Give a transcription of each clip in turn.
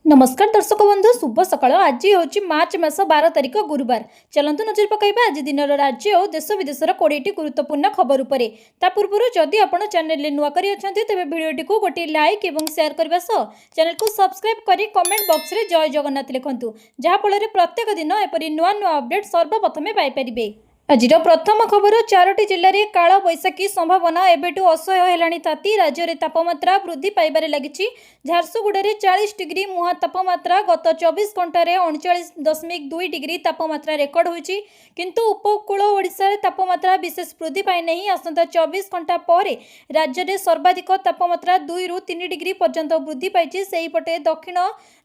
नमस्कार दर्शक बंधु शुभ सकाळ। आज हूँ मार्च मास 12 तारिख गुरुवार। चलतु नजर पकाइबा आज दिन राज्य और देश विदेशर 20टी गुरुत्वपूर्ण खबर उपरे। ता पूर्व जदि आपण चैनल नुआ करी अछंती तेबे भिडियोटी को गोटे लाइक एवं शेयर करबा सह चैनल को सब्सक्राइब करी कमेंट बॉक्स रे जय जगन्नाथ लिखंतु, जहा फल प्रत्येक दिन एपरी नुआ नुआ अपडेट सर्वप्रथमे पाई परिबे। आज प्रथम खबर 4टी जिले में काल बैशाखी संभावना एबेटू असह्य हेलाणी ताती। राज्य में तापमात्रा वृद्धि पाइबारे लगी। झारसुगुड़ा 40 डिग्री मुहां तापमात्रा गत 24 घंटे 39.2 डिग्री तापमात्रा रेकर्ड होईची, किंतु उपकूल ओडिशा रे तापमात्रा विशेष वृद्धि पाई नहीं। आसंता 24 घंटा पर राज्य में सर्वाधिक तापमात्रा 2 रु 3 डिग्री पर्यंत वृद्धि पाई। सेहीपटे दक्षिण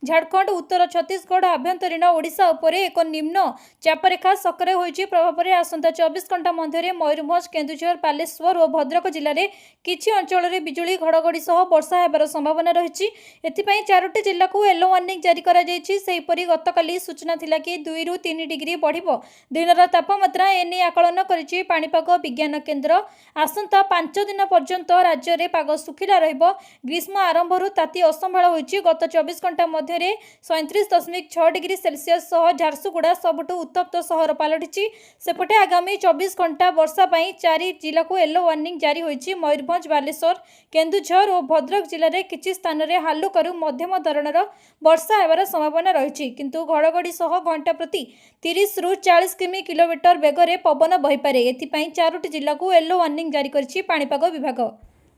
झारखंड उत्तर छत्तीसगढ़ आभ्यंतरीण ओडिशा उपरे एक निम्न चापरेखा सक्रिय होईची। प्रभाव आसंता 24 घंटा मध्य मयूरभंज, केन्दुझर, बालेश्वर और भद्रक जिले में किछि अंचल में बिजुली घड़घड़ी सह वर्षा हेबार संभावना रही। एथिपाई 4टी जिला को येलो वार्निंग जारी करा जायछि। सेहीपरि गतकाली सूचना थिला कि 2 रु 3 डिग्री बढ़िबो दिनर तापमात्रा। एने आकलन करिछि पाणीपाग विज्ञान केन्द्र। आसंता 5 दिन पर्यंत राज्य में पाग सुखिला रहिबो। ग्रीष्म आरंभरू ताती असंभाळ होईछि। गत 24 घंटा मध्य 37.6 डिग्री सेल्सियस सह झारसुगुड़ा सबुठु उत्तप्त सहर पलटिछि। सेपटे आगामी 24 घंटा वर्षा पाई 4 जिला को येलो वार्निंग जारी होईछि। मयूरभंज, बालेश्वर, केन्दुझर और भद्रक जिले में किछि स्थान में हालुकारू मध्यम धरणर वर्षा हेबार संभावना रही, किंतु घड़घड़ी सह घंटा प्रति 30 रु 40 किमी किलोमीटर बेगरे पवन बहिपारे। एथिपाई 4टी जिला को येलो वार्निंग जारी करिछि पाणीपाग विभाग।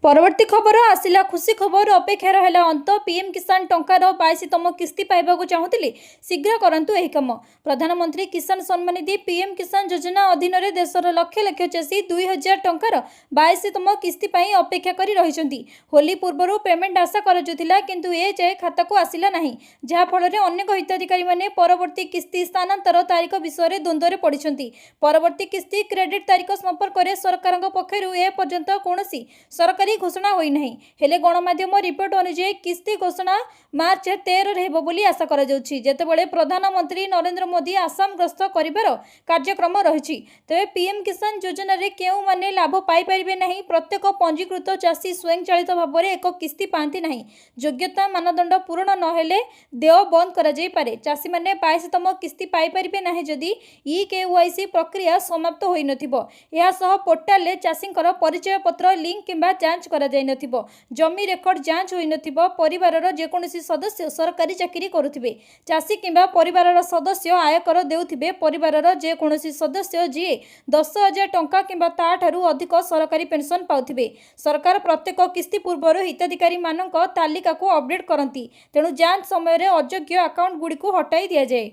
परवर्ती खबर आसिला खुशी खबर। अपेक्षार है अंत। पीएम किसान टंकार 22तम किस्ती पाइबाकू चाहूले शीघ्र करंतु एही काम। प्रधानमंत्री किसान सम्मान निधि पीएम किसान योजना अधीन रे देशर लक्ष लक्ष चाषी 2000 टंकार 22तम किस्ती पाई अपेक्षा करी रहिसंती। होली पूर्व पेमेंट आशा कराजुथिला, किंतु ए जाय खाता को आसिला नाही, जहा फल रे अनेक हिताधिकारी माने परवर्ती किस्ती स्थानांतर तारीख विषय में द्वंद्व पड़िसंती। परवर्ती किस्ती क्रेडिट तारीख संपर्क में सरकार पक्षरु ए पर्यंत कोनोसी सरकारी घोषणा होई नहीं। हेले गणमाध्यम रिपोर्ट अनुसार किस्ती घोषणा मार्च 13 हेबो बोली आशा करा जाउछि। जेतेबेले प्रधानमंत्री नरेंद्र मोदी आसाम गस्त करिबार कार्यक्रम रहिछि, तेबे पीएम किसान योजना रे केउ माने लाभ पाई परिबे नहीं। प्रत्येक पंजीकृत चाषी स्वयंचालित भाव में एक किस्ती पाती नहीं। योग्यता मानदंड पूर्ण न हेले देय बंद करा जाई पारे। चाषी माने 22तम किस्ती पाई परिबे नहीं जदि ई-केवाईसी प्रक्रिया समाप्त होई नथिबो। एहा सह पोर्टाल रे चाषींकर परिचय पत्र लिंक किंबा जांच करा जाई नथिबो। जमी रेकर्ड जांच होई नथिबो। परिवारर जेकोनोसी सदस्य सरकारी चाकरी करुथिबे। चाषी किंबा परिवारर सदस्य आयकर देउथिबे। परिवारर जेकोनोसी सदस्य जी 10,000 टंका किंबा ताठारु अधिक सरकारी पेंशन पाउथिबे। सरकार प्रत्येक किस्ती पूर्व हिताधिकारी मानक तालिका को अपडेट करंती, तेणु जांच समय रे अयोग्य अकाउंट गुडी को हटाई दिया जाए।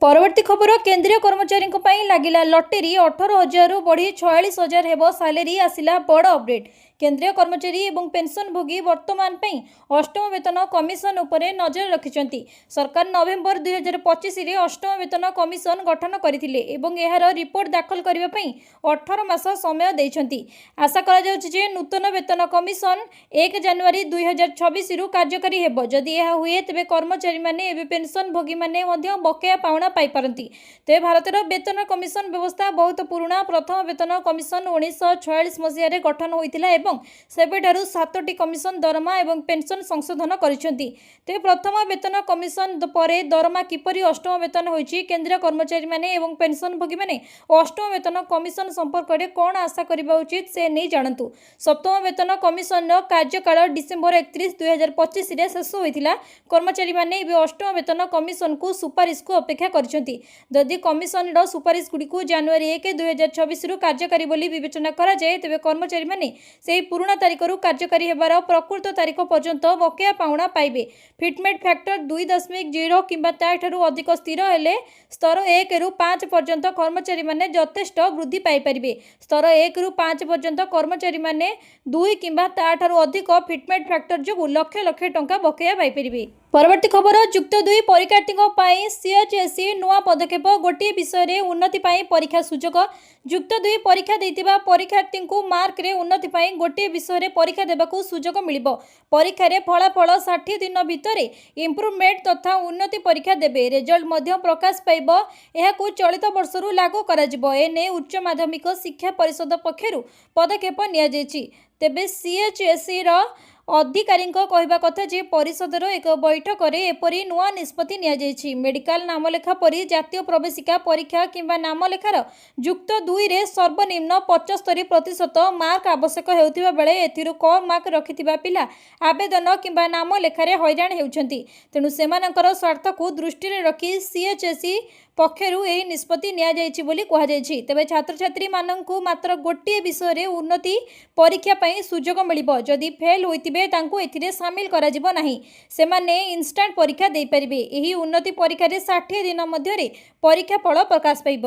परवर्ती खबर केंद्रीय कर्मचारी लगिला लटेरी 18,000 रु बढ़ी 46,000 हेबो सैलरी। आसिला बड़ अपडेट। केंद्रीय कर्मचारी एवं पेंशन भोगी वर्तमान पई अष्टम वेतन कमिशन उपरे नजर रखिचंती। सरकार नवेम्बर 2025 रे अष्टम वेतन कमिशन गठन करथिले एवं एहार रिपोर्ट दाखल करिबा पई 18 मास समय दैछंती। आशा करा जाउछि जे नूतन वेतन कमिशन 1 जनवरी 2026 रु कार्यकारी हेबो। जदि एहा हुए तेबे कर्मचारी माने एबे पेंशन भोगी माने मध्य बकेया पाउना पाई पारंती। तेबे भारतर वेतन कमिशन व्यवस्था बहुत पुराना। प्रथम वेतन कमिशन 1946 मसीह रे गठन होइतिला एवं सेबेठारु 7टी कमिशन दरमा एवं पेंशन संशोधन करिसेंती। तेबे प्रथम वेतन कमिशन परे दरमा किपरि अष्टम वेतन होइछि, केंद्रीय कर्मचारी माने एवं पेंशन भोगी माने अष्टम वेतन कमिशन संपर्क में कौन आशा करबा उचित से नहीं जानतु। सप्तम वेतन कमिशन कार्यकाल डिसेम्बर 31, 2025 रे शेष होइतिला। कर्मचारी माने एबे अष्टम वेतन कमिशन को सुपारिश को अपेक्षा करछंती। जदि कमिशन रो सुपारिश गुडी को जनवरी 1, 2026 रु कार्यकारी बोली विवेचना करा जाए, तेबे कर्मचारी माने सेही पुराना तारीख रु कार्यकारी हेबार प्रकृत तारीख पर्यंत बकेया पाउना पाइबे। फिटमेट फैक्टर 2.0 किंबा ताठारु अधिक स्थिर हेले स्तर 1 रु 5 पर्यंत कर्मचारी माने यथेष्ट वृद्धि पाई परिबे। स्तर 1 रु 5 पर्यंत कर्मचारी माने 2 किंबा ताठारु अधिक फिटमेट फैक्टर जो लक्ष लक्ष टंका बकेया पाई परिबे। परवर्ती खबर जुक्त 2 परीक्षार्थी सीएचएसई नुआ पदक्षेप। गोटे विषय रे उन्नति पाई परीक्षा सुजोग। जुक्त 2 परीक्षा देतिबा परीक्षार्थी को मार्क रे उन्नति पाई गोटे विषय रे परीक्षा देबाकू सुजोग मिलिबो। परीक्षा रे फलाफल 60 दिन भितरे इम्प्रूवमेंट तथा उन्नति परीक्षा देबे। रिजल्ट मध्य प्रकाश पाइबो। एहाकू चलित वर्षरू लागू करा जिवो। एने उच्च माध्यमिक शिक्षा परिषद पक्षरु पदक्षेप निया जेछि। तेबे सीएचएसई रो अधिकारीଙ୍କ କହିବା କଥା ଯେ ପରିଷଦର ଏକ ବୈଠକରେ ଏପରି ନୂଆ ନିଷ୍ପତ୍ତି ନିଆଯାଇଛି। ମେଡିକାଲ ନାମଲେଖା ପରି ଜାତୀୟ ପ୍ରବେଶିକା ପରୀକ୍ଷା କିମ୍ବା ନାମଲେଖାର ଯୁକ୍ତ 2ରେ ସର୍ବନିମ୍ନ 75% ମାର୍କ ଆବଶ୍ୟକ ହେଉଥିବା ବେଳେ ଏଥିରୁ କମ୍ ମାର୍କ ରଖିଥିବା ପିଲା ଆବେଦନ କିମ୍ବା ନାମଲେଖାରେ ହଇରାଣ ହେଉଛନ୍ତି। ତେଣୁ ସେମାନଙ୍କର ସ୍ୱାର୍ଥକୁ ଦୃଷ୍ଟିରେ ରଖି ସିଏଚ୍ଏସ୍ଇ ପକ୍ଷରୁ ଏହି ନିଷ୍ପତ୍ତି ନିଆଯାଇଛି ବୋଲି କୁହାଯାଇଛି। ତେବେ ଛାତ୍ରଛାତ୍ରୀମାନଙ୍କୁ ମାତ୍ର ଗୋଟିଏ ବିଷୟରେ ଉନ୍ନତି ପରୀକ୍ଷା ପାଇଁ ସୁଯୋଗ ମିଳିବ। ଯଦି ଫେଲ୍ ହୋଇଥିବେ ତାଙ୍କୁ ଏଥିରେ ସାମିଲ କରାଯିବ ନାହିଁ। ସେମାନେ ଇନଷ୍ଟାଣ୍ଟ ପରୀକ୍ଷା ଦେଇପାରିବେ। ଏହି ଉନ୍ନତି ପରୀକ୍ଷାରେ 60 ଦିନ ମଧ୍ୟରେ ପରୀକ୍ଷା ଫଳ ପ୍ରକାଶ ପାଇବ।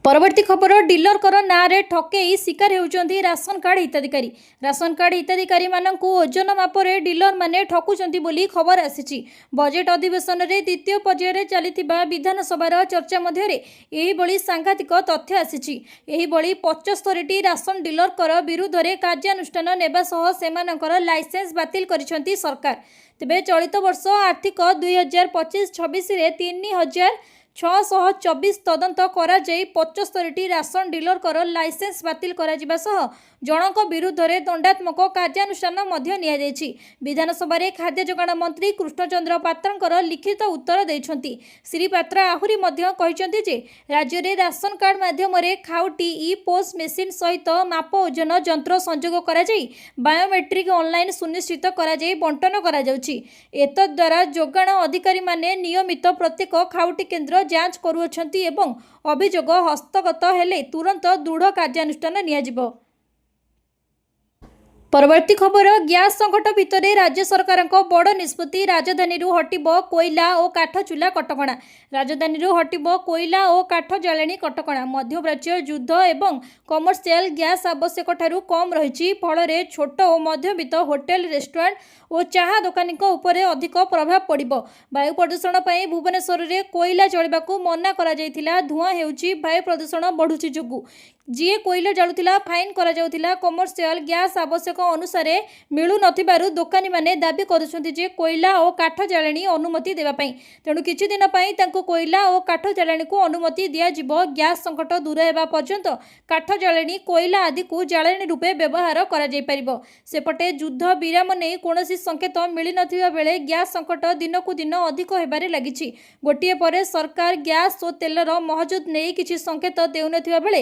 ପରବର୍ତ୍ତୀ ଖବର, ଡିଲରଙ୍କର ନାଁରେ ଠକେଇ ଶିକାର ହେଉଛନ୍ତି ରାସନ କାର୍ଡ ହିତାଧିକାରୀ। ରାସନ କାର୍ଡ ହିତାଧିକାରୀମାନଙ୍କୁ ଓଜନ ମାପରେ ଡିଲରମାନେ ଠକୁଛନ୍ତି ବୋଲି ଖବର ଆସିଛି। ବଜେଟ୍ ଅଧିବେଶନରେ ଦ୍ୱିତୀୟ ପର୍ଯ୍ୟାୟରେ ଚାଲିଥିବା ବିଧାନସଭାର ଚର୍ଚ୍ଚା ମଧ୍ୟରେ ଏହିଭଳି ସାଂଘାତିକ ତଥ୍ୟ ଆସିଛି। ଏହିଭଳି 75ଟି ରାସନ ଡିଲରଙ୍କର ବିରୁଦ୍ଧରେ କାର୍ଯ୍ୟାନୁଷ୍ଠାନ ନେବା ସହ ସେମାନଙ୍କର ଲାଇସେନ୍ସ ବାତିଲ କରିଛନ୍ତି ସରକାର। ତେବେ ଚଳିତ ବର୍ଷ ଆର୍ଥିକ 2025-26ରେ 3624 ତଦନ୍ତ କରାଯାଇ 75ଟି ରାସନ ଡିଲରଙ୍କର ଲାଇସେନ୍ସ ବାତିଲ କରାଯିବା ସହ ଜଣଙ୍କ ବିରୁଦ୍ଧରେ ଦଣ୍ଡାତ୍ମକ କାର୍ଯ୍ୟାନୁଷ୍ଠାନ ମଧ୍ୟ ନିଆଯାଇଛି। ବିଧାନସଭାରେ ଖାଦ୍ୟ ଯୋଗାଣ ମନ୍ତ୍ରୀ କୃଷ୍ଣଚନ୍ଦ୍ର ପାତ୍ରଙ୍କର ଲିଖିତ ଉତ୍ତର ଦେଇଛନ୍ତି। ଶ୍ରୀ ପାତ୍ର ଆହୁରି ମଧ୍ୟ କହିଛନ୍ତି ଯେ ରାଜ୍ୟରେ ରାସନ କାର୍ଡ ମାଧ୍ୟମରେ ଖାଉଟି ଇ-ପୋସ୍ ମେସିନ୍ ସହିତ ମାପ ଓଜନ ଯନ୍ତ୍ର ସଂଯୋଗ କରାଯାଇ ବାୟୋମେଟ୍ରିକ୍ ଅନଲାଇନ୍ ସୁନିଶ୍ଚିତ କରାଯାଇ ବଣ୍ଟନ କରାଯାଉଛି। ଏତଦ୍ଦ୍ୱାରା ଯୋଗାଣ ଅଧିକାରୀମାନେ ନିୟମିତ ପ୍ରତ୍ୟେକ ଖାଉଟି କେନ୍ଦ୍ର ଯାଞ୍ଚ କରୁଅଛନ୍ତି ଏବଂ ଅଭିଯୋଗ ହସ୍ତଗତ ହେଲେ ତୁରନ୍ତ ଦୃଢ଼ କାର୍ଯ୍ୟାନୁଷ୍ଠାନ ନିଆଯିବ। ପରବର୍ତ୍ତୀ ଖବର, ଗ୍ୟାସ୍ ସଂକଟ ଭିତରେ ରାଜ୍ୟ ସରକାରଙ୍କ ବଡ଼ ନିଷ୍ପତ୍ତି। ରାଜଧାନୀରୁ ହଟିବ କୋଇଲା ଓ କାଠ ଚୁଲା କଟକଣା। ରାଜଧାନୀରୁ ହଟିବ କୋଇଲା ଓ କାଠ ଜାଳେଣୀ କଟକଣା। ମଧ୍ୟପ୍ରାଚ୍ୟ ଯୁଦ୍ଧ ଏବଂ କମର୍ସିଆଲ ଗ୍ୟାସ୍ ଆବଶ୍ୟକଠାରୁ କମ୍ ରହିଛି। ଫଳରେ ଛୋଟ ଓ ମଧ୍ୟବିତ୍ତ ହୋଟେଲ, ରେଷ୍ଟୁରାଣ୍ଟ ଓ ଚାହା ଦୋକାନୀଙ୍କ ଉପରେ ଅଧିକ ପ୍ରଭାବ ପଡ଼ିବ। ବାୟୁ ପ୍ରଦୂଷଣ ପାଇଁ ଭୁବନେଶ୍ୱରରେ କୋଇଲା ଜଳିବାକୁ ମନା କରାଯାଇଥିଲା। ଧୂଆଁ ହେଉଛି ବାୟୁ ପ୍ରଦୂଷଣ ବଢ଼ୁଛି ଯୋଗୁଁ ଯିଏ କୋଇଲା ଜାଳୁଥିଲା ଫାଇନ୍ କରାଯାଉଥିଲା। କମର୍ସିଆଲ ଗ୍ୟାସ୍ ଆବଶ୍ୟକ ଅନୁସାରେ ମିଳୁନଥିବାରୁ ଦୋକାନୀମାନେ ଦାବି କରୁଛନ୍ତି ଯେ କୋଇଲା ଓ କାଠ ଜାଳେଣୀ ଅନୁମତି ଦେବା ପାଇଁ। ତେଣୁ କିଛି ଦିନ ପାଇଁ ତାଙ୍କୁ କୋଇଲା ଓ କାଠ ଜାଳେଣୀକୁ ଅନୁମତି ଦିଆଯିବ। ଗ୍ୟାସ୍ ସଂକଟ ଦୂର ହେବା ପର୍ଯ୍ୟନ୍ତ କାଠ ଜାଳେଣୀ, କୋଇଲା ଆଦିକୁ ଜାଳେଣୀ ରୂପେ ବ୍ୟବହାର କରାଯାଇପାରିବ। ସେପଟେ ଯୁଦ୍ଧ ବିରାମ ନେଇ କୌଣସି ସଂକେତ ମିଳିନଥିବା ବେଳେ ଗ୍ୟାସ୍ ସଂକଟ ଦିନକୁ ଦିନ ଅଧିକ ହେବାରେ ଲାଗିଛି। ଗୋଟିଏ ପରେ ସରକାର ଗ୍ୟାସ୍ ଓ ତେଲର ମହଜୁଦ ନେଇ କିଛି ସଂକେତ ଦେଉନଥିବା ବେଳେ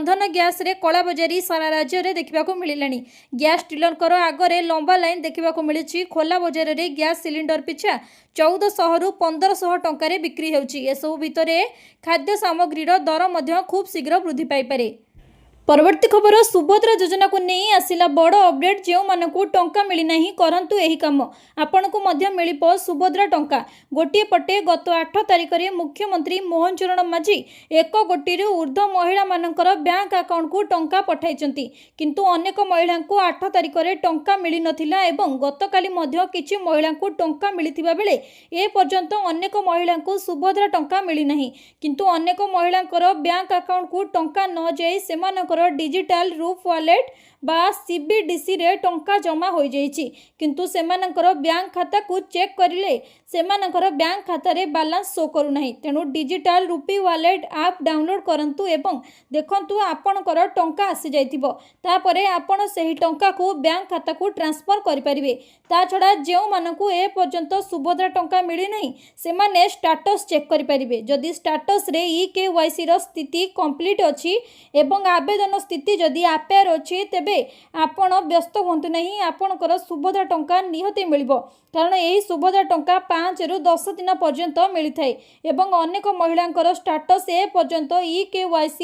ରନ୍ଧନ ଗ୍ୟାସ୍ରେ କଳାବଜାରୀ ସାରା ରାଜ୍ୟରେ ଦେଖିବାକୁ ମିଳିଲାଣି। ଗ୍ୟାସ୍ ଡିଲରଙ୍କର ଆଗରେ ଲମ୍ବା ଲାଇନ୍ ଦେଖିବାକୁ ମିଳିଛି। ଖୋଲା ବଜାରରେ ଗ୍ୟାସ୍ ସିଲିଣ୍ଡର ପିଛା 1400ରୁ 1500 ଟଙ୍କାରେ ବିକ୍ରି ହେଉଛି। ଏସବୁ ଭିତରେ ଖାଦ୍ୟ ସାମଗ୍ରୀର ଦର ମଧ୍ୟ ଖୁବ୍ ଶୀଘ୍ର ବୃଦ୍ଧି ପାଇପାରେ। ପରବର୍ତ୍ତୀ ଖବର, ସୁଭଦ୍ରା ଯୋଜନାକୁ ନେଇ ଆସିଲା ବଡ଼ ଅପଡେଟ୍। ଯେଉଁମାନଙ୍କୁ ଟଙ୍କା ମିଳିନାହିଁ କରନ୍ତୁ ଏହି କାମ, ଆପଣଙ୍କୁ ମଧ୍ୟ ମିଳିବ ସୁଭଦ୍ରା ଟଙ୍କା। ଗୋଟିଏ ପଟେ ଗତ 8 ତାରିଖରେ ମୁଖ୍ୟମନ୍ତ୍ରୀ ମୋହନ ଚରଣ ମାଝୀ 1 କୋଟିରୁ ଉର୍ଦ୍ଧ୍ୱ ମହିଳାମାନଙ୍କର ବ୍ୟାଙ୍କ ଆକାଉଣ୍ଟକୁ ଟଙ୍କା ପଠାଇଛନ୍ତି। କିନ୍ତୁ ଅନେକ ମହିଳାଙ୍କୁ 8 ତାରିଖରେ ଟଙ୍କା ମିଳିନଥିଲା ଏବଂ ଗତକାଲି ମଧ୍ୟ କିଛି ମହିଳାଙ୍କୁ ଟଙ୍କା ମିଳିଥିବା ବେଳେ ଏପର୍ଯ୍ୟନ୍ତ ଅନେକ ମହିଳାଙ୍କୁ ସୁଭଦ୍ରା ଟଙ୍କା ମିଳିନାହିଁ। କିନ୍ତୁ ଅନେକ ମହିଳାଙ୍କର ବ୍ୟାଙ୍କ ଆକାଉଣ୍ଟକୁ ଟଙ୍କା ନ ଯାଇ ସେମାନଙ୍କ ଡିଜିଟାଲ ରୂପ ୱାଲେଟ୍ ବା CBDCରେ ଟଙ୍କା ଜମା ହୋଇଯାଇଛି। କିନ୍ତୁ ସେମାନଙ୍କର ବ୍ୟାଙ୍କ ଖାତାକୁ ଚେକ୍ କରିଲେ ସେମାନଙ୍କର ବ୍ୟାଙ୍କ ଖାତାରେ ବାଲାନ୍ସ ଶୋ କରୁନାହିଁ। ତେଣୁ ଡିଜିଟାଲ ରୂପୀ ୱାଲେଟ୍ ଆପ୍ ଡାଉନଲୋଡ୍ କରନ୍ତୁ ଏବଂ ଦେଖନ୍ତୁ ଆପଣଙ୍କର ଟଙ୍କା ଆସିଯାଇଥିବ। ତାପରେ ଆପଣ ସେହି ଟଙ୍କାକୁ ବ୍ୟାଙ୍କ ଖାତାକୁ ଟ୍ରାନ୍ସଫର କରିପାରିବେ। ତାଛଡ଼ା ଯେଉଁମାନଙ୍କୁ ଏପର୍ଯ୍ୟନ୍ତ ସୁଭଦ୍ରା ଟଙ୍କା ମିଳିନାହିଁ ସେମାନେ ଷ୍ଟାଟସ୍ ଚେକ୍ କରିପାରିବେ। ଯଦି ଷ୍ଟାଟସ୍ରେ EKYCର ସ୍ଥିତି କମ୍ପ୍ଲିଟ୍ ଅଛି ଏବଂ ଆବେଦନ ସ୍ଥିତି ଯଦି ଆପେୟାର ଅଛି ତେବେ ଆପଣ ବ୍ୟସ୍ତ ହୁଅନ୍ତୁ ନାହିଁ। ଆପଣଙ୍କର ସୁଭଦ୍ରା ଟଙ୍କା ନିହାତି ମିଳିବ। କାରଣ ଏହି ସୁଭଦ୍ରା ଟଙ୍କା 5ରୁ 10 ଦିନ ପର୍ଯ୍ୟନ୍ତ ମିଳିଥାଏ ଏବଂ ଅନେକ ମହିଳାଙ୍କର ଷ୍ଟାଟସ୍ ଏପର୍ଯ୍ୟନ୍ତ EKYC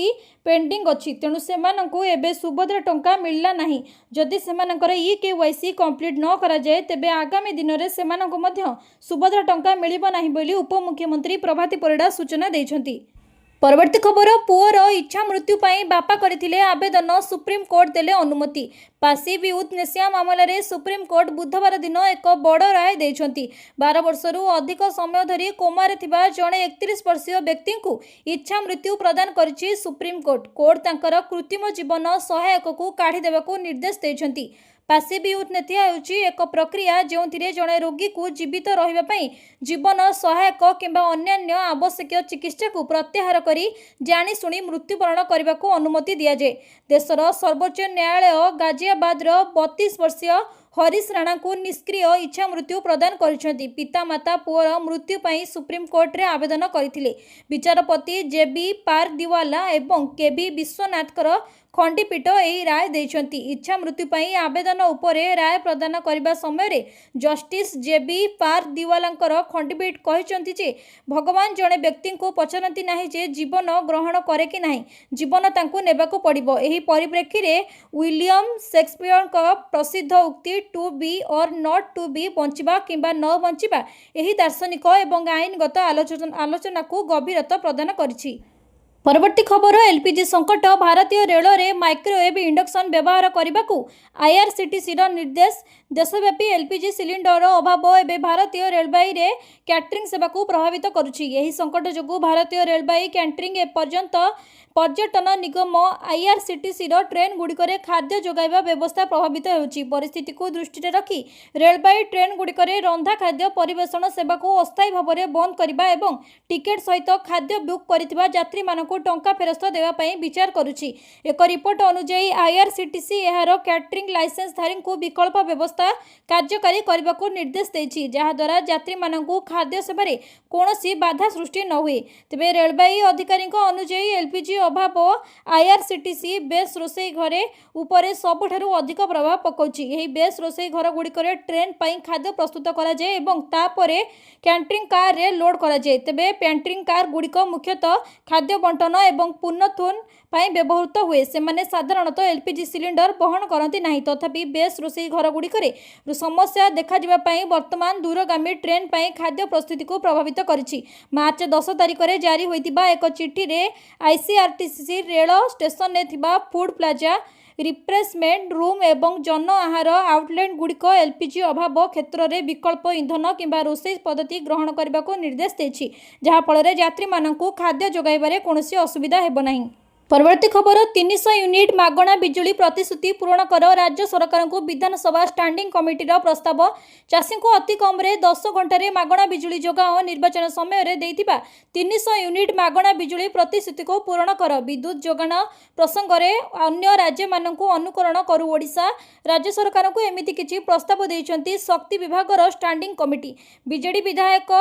ପେଣ୍ଡିଂ ଅଛି। ତେଣୁ ସେମାନଙ୍କୁ ଏବେ ସୁଭଦ୍ରା ଟଙ୍କା ମିଳିଲା ନାହିଁ। ଯଦି ସେମାନଙ୍କର EKYC କମ୍ପ୍ଲିଟ୍ ନ କରାଯାଏ ତେବେ ଆଗାମୀ ଦିନରେ ସେମାନଙ୍କୁ ମଧ୍ୟ ସୁଭଦ୍ରା ଟଙ୍କା ମିଳିବ ନାହିଁ ବୋଲି ଉପମୁଖ୍ୟମନ୍ତ୍ରୀ ପ୍ରଭାତୀ ପରିଡ଼ା ସୂଚନା ଦେଇଛନ୍ତି। ପରବର୍ତ୍ତୀ ଖବର, ପୁଅର ଇଚ୍ଛା ମୃତ୍ୟୁ ପାଇଁ ବାପା କରିଥିଲେ ଆବେଦନ, ସୁପ୍ରିମକୋର୍ଟ ଦେଲେ ଅନୁମତି। ପାସିଭ୍ ୟୁଥନେସିଆ ମାମଲାରେ ସୁପ୍ରିମକୋର୍ଟ ବୁଧବାର ଦିନ ଏକ ବଡ଼ ରାୟ ଦେଇଛନ୍ତି। 12 ବର୍ଷରୁ ଅଧିକ ସମୟ ଧରି କୋମାରେ ଥିବା ଜଣେ 31 ବର୍ଷୀୟ ବ୍ୟକ୍ତିଙ୍କୁ ଇଚ୍ଛା ମୃତ୍ୟୁ ପ୍ରଦାନ କରିଛି ସୁପ୍ରିମକୋର୍ଟ। କୋର୍ଟ ତାଙ୍କର କୃତ୍ରିମ ଜୀବନ ସହାୟକକୁ କାଢ଼ି ଦେବାକୁ ନିର୍ଦ୍ଦେଶ ଦେଇଛନ୍ତି। ପାସିଭ୍ ୟୁଥନେସିଆ ହେଉଛି ଏକ ପ୍ରକ୍ରିୟା ଯେଉଁଥିରେ ଜଣେ ରୋଗୀକୁ ଜୀବିତ ରହିବା ପାଇଁ ଜୀବନ ସହାୟକ କିମ୍ବା ଅନ୍ୟାନ୍ୟ ଆବଶ୍ୟକୀୟ ଚିକିତ୍ସାକୁ ପ୍ରତ୍ୟାହାର କରି ଜାଣିଶୁଣି ମୃତ୍ୟୁବରଣ କରିବାକୁ ଅନୁମତି ଦିଆଯାଏ। ଦେଶର ସର୍ବୋଚ୍ଚ ନ୍ୟାୟାଳୟ ଗାଜିଆବାଦର 32 ବର୍ଷୀୟ हरीश राणा को निष्क्रिय इच्छा मृत्यु प्रदान करिसेंती। पितामाता पुअर मृत्यु पई सुप्रीम कोर्ट रे आवेदन करथिले। विचारपति जेबी पारदीवाला एवं केबी विश्वनाथकर खंडपीठ यही राय देइछंती। इच्छा मृत्यु पई आवेदन उपरे राय प्रदान करबा समय रे जस्टिस जेबी पारदीवालांकर खंडपीठ कहिसंती जे भगवान जणे व्यक्ति को पचरंती नाही जे जीवन ग्रहण करे कि नाही, जीवन तांकू नेबाको पड़िबो। एही परिप्रेक्षी रे विलियम शेक्सपियर का प्रसिद्ध उक्ति टू बी और नॉट टू बी, बंचिबा किंबा न बंचिबा, एही दार्शनिक एवं आईनगत आलोचना को गभीरता प्रदान करिछि। परवर्ती खबर एलपीजी संकट भारतीय रेल रे माइक्रोवेव इंडक्शन व्यवहार करने को आईआरसीटीसी निर्देश। देशव्यापी एलपीजी सिलिंडर अभाव एवं भारतीय रेलवाई रे कैटरिंग सेवा को प्रभावित करुछि। यही संकट जोगु भारतीय रेलवाई कैटरिंग एपर्यंत पर्यटन निगम आईआरसीटीसी ट्रेन गुड़िक खाद्य जोगाइबा व्यवस्था प्रभावित होउछि। परिस्थिति को दृष्टि रखी रेलवाई ट्रेन गुड़िक रंधा खाद्य परिवेषण सेवा को अस्थायी भाव में बंद करने एवं टिकेट सहित खाद्य बुक करथिबा यात्री मानकु टंका फेरस्त देवा पई विचार करुछि। एक रिपोर्ट अनुसार आईआरसीटीसी एहार कैटरिंग लाइसेंस धारी को विकल्प व्यवस्था कार्यकारी करने को निर्देश देछि, जहा द्वारा यात्री मानकु खाद्य सेवारे कोनोसी बाधा सृष्टि न हुए। तेबे रेलवाई अधिकारी अनुसार एलपीजी अभाव आईआरसीटीसी बेस रोषेई घरे उपरे सबुठारु अधिक प्रभाव पकाउछि। एही बेस रोषेई घर गुड़िकरे ट्रेन पई खाद्य प्रस्तुत करा जाय एवं तापरे कैटरिंग कार रे लोड करा जाय। तेबे कैटरिंग कार गुड़िक मुख्यतः खाद्य बंटन एवं पुनथुन पाई व्यवहृत हुए। सेमाने साधारणतः एलपीजी सिलिंडर बहन करती नहीं, तथापि बेस रोषेई घर गुड़िकरे समस्या देखा जिबा पाई वर्तमान दूरगामी ट्रेन पाई खाद्य प्रस्तुति को प्रभावित करिछि। मार्च 10 तारिख रे जारी होइतिबा एक चिट्ठी रे आईसीआरटीसी रेल स्टेशन ने थिबा फूड प्लाजा, रिफ्रेशमेंट रूम एवं जन आहार आउटलेट गुड़िक एलपीजी अभाव क्षेत्र में विकल्प इंधन किंबा रोषेई पद्धति ग्रहण करने को निर्देश देछि, जहा फल यात्री मानकु खाद्य जोगाइबारे कोनोसी असुविधा हेबो नाही। परवर्ती खबर 300 यूनिट मागणा बिजुली प्रतिश्रुति पूरण कर राज्य सरकार को विधानसभा स्टैंडिंग कमिटी प्रस्ताव। चाषी को अति कम 10 घंटे मागणा बिजुली जोगाओ। निर्वाचन समय रे देइथिबा 300 यूनिट मागणा बिजुली प्रतिश्रुति को पूरण कर। विद्युत जोगाण प्रसंग में अन्य राज्य मानकु अनुकरण करू ओडिशा राज्य सरकार को एमिति किछि प्रस्ताव देइछंती शक्ति विभाग स्टैंडिंग कमिटी। बीजेडी विधायक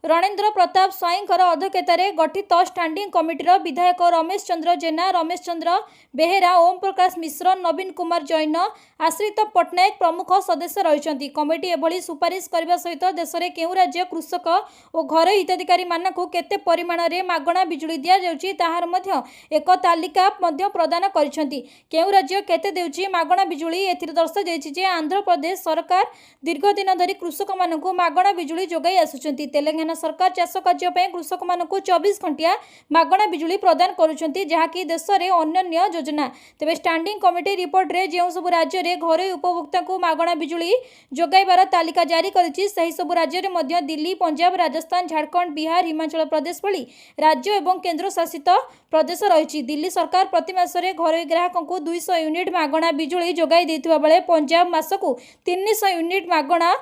रणेन्द्र प्रताप स्वाईंकर अध्यक्षतार गठित स्टैंडिंग कमिटीर विधायक रमेश चंद्र जेना, रमेश चंद्र बेहेरा, ओम प्रकाश मिश्र, नवीन कुमार जैन, आश्रित पट्टनायक प्रमुख सदस्य रही। कमिटी एभली सुपारिश करने सहित देश में केउं राज्य कृषक और घर हिताधिकारी मानकु केते परिमाण रे मागणा बिजुली दिया जाउछि ताहार मध्य एक तालिका मध्य प्रदान करिसेंती। केउं राज्य केते देउछि मागणा बिजुली एथिरे दर्शा जाइछि जे आंध्र प्रदेश सरकार दीर्घ दिन धरी कृषक मानकु मागणा बिजुली जोगाई आसुछंती। तेलंगाना सरकार चाष कार्य कृषक मानकु 24 घंटिया मागणा बिजुली प्रदान करुछंती, जहाँकि देश में अनन्य योजना। तेबे स्टैंडिंग कमिटी रिपोर्ट रे जेउ सब राज्य रे घरोई उपभोक्ता को मागणा बिजुली जोगाइबार तालिका जारी करिछि, सही सब राज्य रे मध्य दिल्ली, पंजाब, राजस्थान, झारखंड, बिहार, हिमाचल प्रदेश भली राज्य एवं केंद्र शासित प्रदेश रही। दिल्ली सरकार प्रति मासरे घरोई ग्राहकों को 200 यूनिट मागणा बिजुली जोगाई देथिबा बेले पंजाब मासकु 300 यूनिट मागणा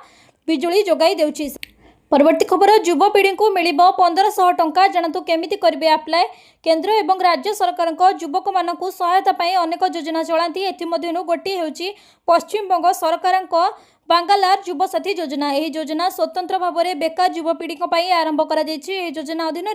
बिजुली जोगाई देउछि। परवर्ती खबर युवपीढ़ी को मिल 1500 टंका। जानतु केमिति करिवे अप्लाई। केंद्र एवं राज्य सरकार युवक मानकु सहायता पाई अनेक योजना चलांती। एथिमध्यनु गोटी हेउची पश्चिम बंग सरकार बांगालार युवसाथी योजना। यह योजना स्वतंत्र भाव में बेकार युवपीढ़ी आरंभ कर योजना अधीन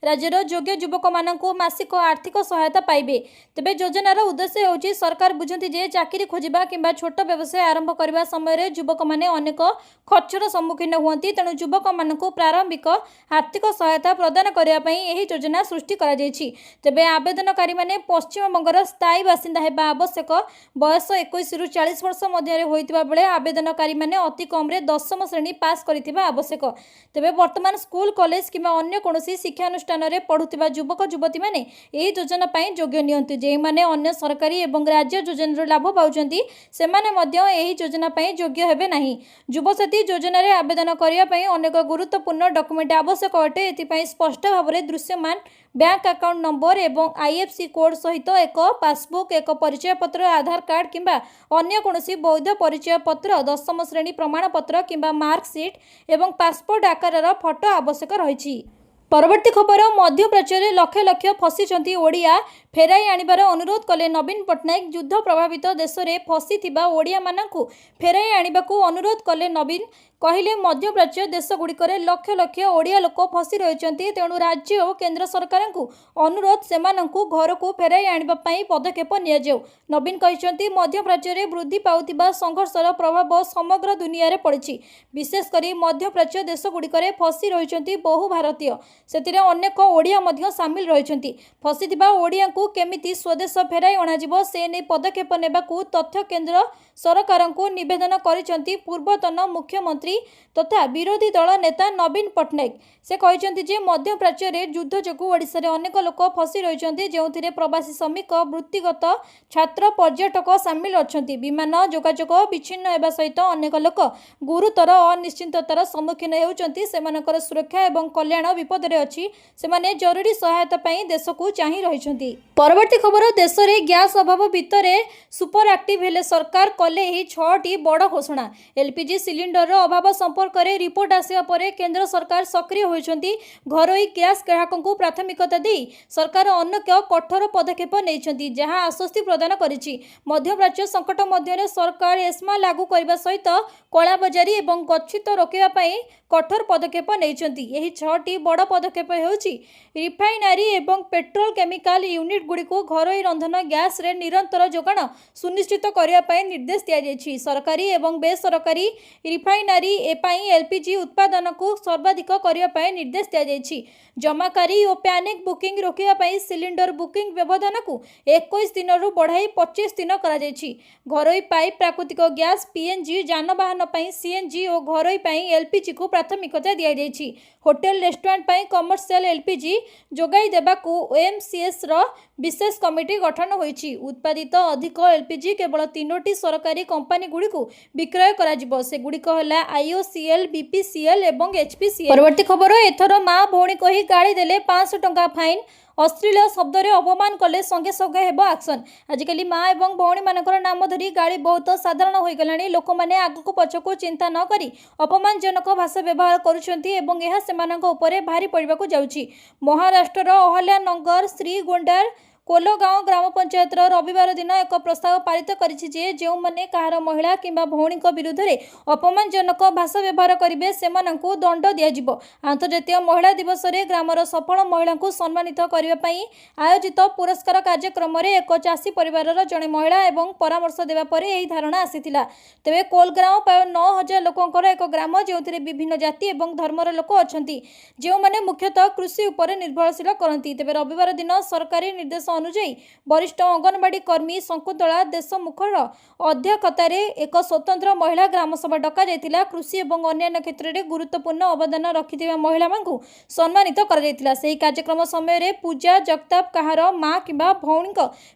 राज्यर योग्य युवक मानकु मासिक आर्थिक सहायता पाइबे। तेबे योजनार उद्देश्य होउची सरकार बुझंती जे चाकरी खोजिबा किंबा छोट व्यवसाय आरंभ करबा समय युवक माने अनेक खर्चर सम्मुखीन हुअंती। तेणु युवक मानकु प्रारंभिक आर्थिक सहायता प्रदान करबा पई एही योजना सृष्टि करा जायछि। तेबे आवेदनकारी माने पश्चिम बंगर स्थायी बासिंदा हेबा आवश्यक। बयस 21 रु 40 वर्ष मध्य होइतिबा बेले आवेदनकारी माने अति कम 10म श्रेणी पास करिथिबा आवश्यक। तेबे वर्तमान स्कूल, कॉलेज किंबा अन्य कोनोसी शिक्षानुष्ठान रे पढुथिबा युवक युवती माने एही योजना पई योग्य नियंती। जे माने अन्य सरकारी एवं राज्य योजना लाभ पाउचंती सेमाने मध्य एही योजना पई योग्य हेबे नाही। युवसाथी योजना रे आवेदन करिया पई अनेक गुरुत्वपूर्ण डॉक्यूमेंट आवश्यक अटे। एथि पई स्पष्ट भाव में दृश्यमान बैंक अकाउंट नंबर एवं आईएफसी कोड सहित एक पासबुक, एक परिचय पत्र, आधार कार्ड किंबा अन्य कोनोसी वैध परिचय पत्र, 10म श्रेणी प्रमाणपत्र किंबा मार्कशीट एवं पासपोर्ट आकार फोटो आवश्यक रही। परवर्ती खबर मध्यप्राच्य लक्ष लक्ष फसी ओडिया फेराई आनिबार अनुरोध कले नवीन पट्टनायक। युद्ध प्रभावित देश में फसी ओडिया मानू फेराई आनिबाकू अनुरोध कले नवीन। कहले मध्यप्राच्य देशगुड़िक लक्ष लक्ष ओडिया लोक फसी रही, तेणु राज्य और केन्द्र सरकार को अनुरोध से घर को फेराई आने पदक्षेप नियाजाऊ। नवीन कहते मध्यप्राच्य वृद्धि पाउथिबा संघर्षर प्रभाव समग्र दुनिया रे पड़ी। विशेषकर मध्यप्राच्य देशगुड़िक फसी रही बहु भारतीय, से अनेक ओडिया मध्य सामिल रही। फसी ओडिया को केमिति स्वदेश फेराई अणाजिबो से नहीं पदक्षेप नेबाकू तथ्य केन्द्र सरकार को निवेदन करिसेंती पूर्वतन मुख्यमंत्री तथा विरोधी दल नेता नवीन पट्टनायक। से कहते जे मध्यप्राच्य रे युद्ध जोगु ओडिशा रे अनेक लोक फसी रही, जो प्रवासी श्रमिक, वृत्तिगत छात्र, पर्यटक सामिल अछंती। विमान जोगाजोग विच्छिन्न होगा सहित अनेक लोक गुरुतर अनिश्चिततार सम्मुखीन होउछंती। सेमानकर सुरक्षा एवं कल्याण विपद रे अछि, सेमाने जरूरी सहायता पई देश को चाहि रहिछंती। परवर्ती खबर देश में गैस अभाव भितर सुपर एक्टिव हेले सरकार कले ही 6टी बड़ घोषणा। एलपीजी सिलिंडर अभाव संपर्क में रिपोर्ट आसिया परे केंद्र सरकार सक्रिय होइछंती। घरोई गैस ग्राहकों को प्राथमिकता दे सरकार अनेक कठोर पदक्षेप नेइछंती, जहां आश्वस्ति प्रदान करिछि। मध्यप्राच्य संकट मध्य सरकार एस्मा लागू करने सहित कलाबजारी एवं गच्छित रोकवा पाई कठोर पदक्षेप नेइछंती। एही 6टी बड़ पदक्षेप हेउछि रिफाइनारी एवं पेट्रोल केमिकल यूनिट गुड़ी को घरोई रंधन गैस रे निरंतर जोगाण सुनिश्चित करने पाई निर्देश दिया जायछि। सरकारी एवं बेसरकारी रिफाइनारी एपाई एलपीजी उत्पादन को सर्वाधिक करने पाई निर्देश दिया जायछि। जमाकारी और पैनिक बुकिंग रोकवा पाई सिलिंडर बुकिंग व्यवधान को 21 दिन रु बढ़ाई 25 दिन करा जायछि। घरोई पाइप प्राकृतिक गैस, पीएनजी, जानवाहन पाई सीएनजी और घरोई पाई एलपीजी को प्राथमिकता दिया जायछि। होटेल रेस्टोरेंट पाई कमर्शियल एलपीजी जोगाई देबाकू ओएमसीएस रो विशेष कमिटी गठन होईछि। उत्पादित अधिक एलपीजी केवल 3टी सरकारी कंपनी गुड़ी को विक्रय करा जिवो। से गुड़िक होला आईओसीएल, बीपीसीएल एवं एचपीसीएल। परवर्ती खबर एथर मां भौणी कही गाड़ी देले 500 टंका फाइन। अश्लील शब्द रे अपमान कले संगे संगे हेबो एक्शन। आजिकली माँ एवं भौणी मानकर नाम धरी गाड़ी बहुत साधारण हो गलानी। लोक माने आगको पछको चिंता न करी अपमानजनक भाषा व्यवहार करुछंती एवं यह सेमानक उपरे भारी पड़िबाकू जाउछि। महाराष्ट्र अहल्यानगर श्रीगोंडार कोलगांव ग्राम पंचायत रविवार दिन एक प्रस्ताव पारित करिछि जे जो माने कहार महिला किंबा भौणी विरुद्ध रे अपमानजनक भाषा व्यवहार करिवे सेमानंकु दंड दियाजिबो। अंतर्जातीय महिला दिवस रे ग्रामर सफल महिला को सम्मानित करिवा पई आयोजित पुरस्कार कार्यक्रम रे एक चाषी परिवारर जणे महिला एवं परामर्श देवा परे एही धारणा आसीथिला। तेबे कोलगांव प्राय 9000 लोकंकर एक ग्राम जोंथिरे विभिन्न जाति एवं धर्मर लोक अछंती, जो माने मुख्यतः कृषि उपरे निर्भरशील करंती। तेबे रविवार दिन सरकारी निर्देश अनुଯାयी वरिष्ठ अंगनवाड़ी कर्मी शकुंतला देशमुखर अध्यक्षतार एक स्वतंत्र महिला ग्रामसभा डका जायतिला। कृषि एवं अन्य क्षेत्र में गुरुत्वपूर्ण अवदान रखिथिबा महिला मानकु सम्मानित करा जायतिला। सेही कार्यक्रम समय रे पूजा जगताप कहार मां किंबा भौणी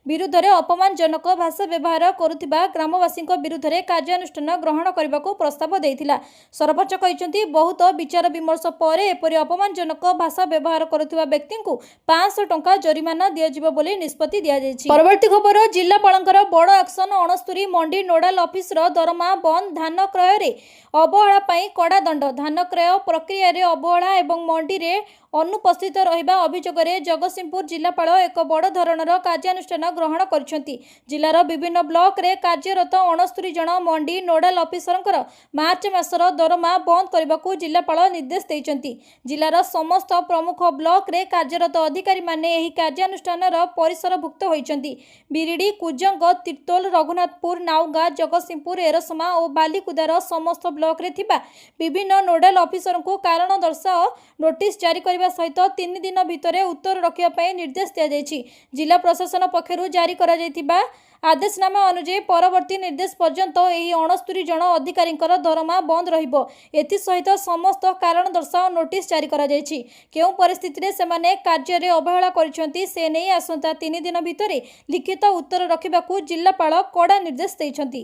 विरुद्ध रे अपमानजनक भाषा व्यवहार करुथिबा ग्रामवासी विरुद्ध रे कार्यानुष्ठान ग्रहण करबाकू प्रस्ताव देइथिला। सरपंच कहिसंती बहुत विचार विमर्श पर एपरि अपमानजनक भाषा व्यवहार करुथिबा व्यक्ति को 500 टंका जरिमाना दियाजिबो बोली निष्पत्ति दिया जायछि। परवर्ती खबर जिलापालंकर बड़ एक्शन। 69 मंडी नोडाल ऑफिस रो दरमा बंद। धान क्रय रे अवहेला पाई कड़ा दंड। धान क्रय प्रक्रिया रे अवहेला एवं मंडी रे अनुपस्थित रहिबा अभियोग में जगतसिंहपुर जिलापाल एक बड़ धरणर कार्यानुष्ठान ग्रहण करिसेंती। जिलार विभिन्न ब्लॉक रे कार्यरत 69 जन मंडी नोडाल ऑफिसरंकर मार्च मासर दरमा बंद करबाकू जिलापाल निर्देश देइसेंती। जिलार समस्त प्रमुख ब्लॉक रे कार्यरत अधिकारी माने एही कार्यानुष्ठानर परिसरभुक्त होइसेंती। बिरिडी, कुजंग, तिर्तोल, रघुनाथपुर, नाउगा, जगतसिंहपुर, एरसमा और बालीकुदार समस्त ब्लॉक रे थिबा विभिन्न नोडाल ऑफिसर को कारण दर्शाओ नोटिस जारी कर सहित 3 दिन भितर उत्तर रखा निर्देश दिया। जिला प्रशासन पक्षर जारी करा जायतिबा आदेशनामा अनुଯାयी परवर्ती निर्देश पर्यंत एही 69 जन अधिकारी दरमा बंद रहिबो। एथि सहित समस्त कारण दर्शाओ नोटिस जारी करा जायछि। केउ परिस्थिति रे सेमाने कार्य रे अवहेला करिसेंती से नै आसंता 3 दिन भितर लिखित उत्तर रखिबाकू जिलापाल कड़ा निर्देश दैछंती।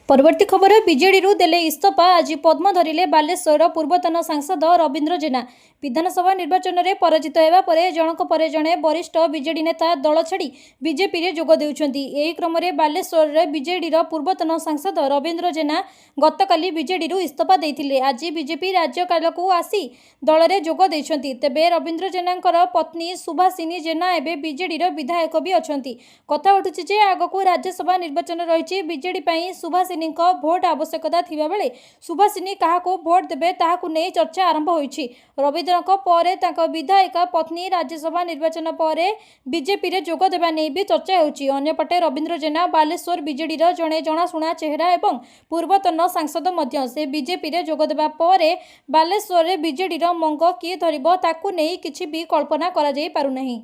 परवर्ती खबर बीजेडी देले इस्तफा आज पद्म धरिले बालेश्वर पूर्वतन सांसद रवींद्र जेना। विधानसभा निर्वाचन में पराजित होगा पर जनक पर जड़े वरिष्ठ बीजेडी नेता दल छाड़ी बीजेपी रे जोग देउछंती। एही क्रम में बालेश्वर रे बीजेडी पूर्वतन सांसद रवींद्र जेना गतकाली बीजेडी इस्तफा देइथिले। आज बीजेपी राज्यपाल को आसी दल में जोग देइछंती। तेबे रवींद्र जेना पत्नी सुभाषिनी जेना एबे बीजेडी विधायक भी अछंती। कथा उठुछि जे आगको राज्यसभा निर्वाचन रहिछि। बीजेडी पई सुभाषिनी भोट आवश्यकता थिबा बेले सुभाषिनी काहाको भोट देबे ताहाकु नै चर्चा आरंभ होइछि। रवींद्रक परे तांको विधायिका पत्नी राज्यसभा निर्वाचन परे बीजेपी रे जोग देबा नै भी चर्चा होइछि। अन्यपटे रवींद्र जेना बालेश्वर बीजेडी जणे जणाशुणा चेहरा एवं पूर्वतन सांसद मध्य। से बीजेपी रे जोग देबा परे बालेश्वर रे बीजेडी मंग किए धरिबो ताकु नै किछि भी कल्पना करा जाई पारु नहीं।